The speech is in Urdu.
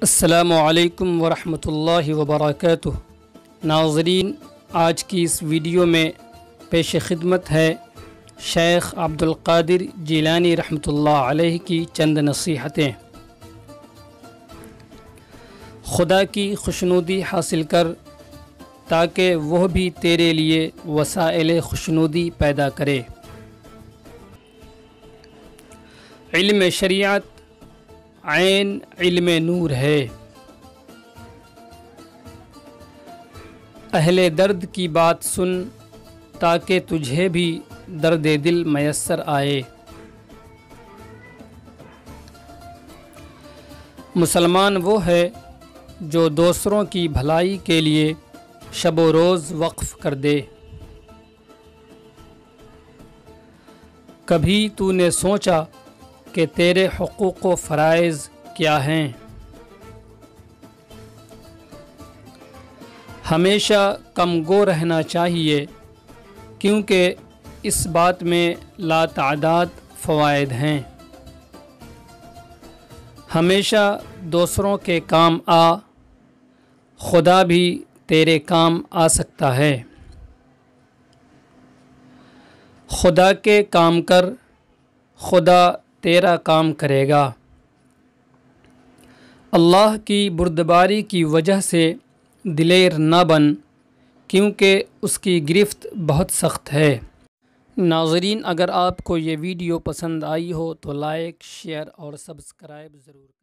السلام علیکم ورحمۃ اللہ وبرکاتہ۔ ناظرین، آج کی اس ویڈیو میں پیش خدمت ہے شیخ عبد القادر جیلانی رحمۃ اللہ علیہ کی چند نصیحتیں۔ خدا کی خوشنودی حاصل کر تاکہ وہ بھی تیرے لیے وسائل خوشنودی پیدا کرے۔ علم شریعت عین علم نور ہے۔ اہل درد کی بات سن تاکہ تجھے بھی درد دل میسر آئے۔ مسلمان وہ ہے جو دوسروں کی بھلائی کے لیے شب و روز وقف کر دے۔ کبھی تو نے سوچا کہ تیرے حقوق و فرائض کیا ہیں؟ ہمیشہ کم گو رہنا چاہیے، کیونکہ اس بات میں لاتعداد فوائد ہیں۔ ہمیشہ دوسروں کے کام آ، خدا بھی تیرے کام آ سکتا ہے۔ خدا کے کام کر، خدا تیرا کام کرے گا۔ اللہ کی بردباری کی وجہ سے دلیر نہ بن، کیونکہ اس کی گرفت بہت سخت ہے۔ ناظرین، اگر آپ کو یہ ویڈیو پسند آئی ہو تو لائک، شیئر اور سبسکرائب ضرور کریں۔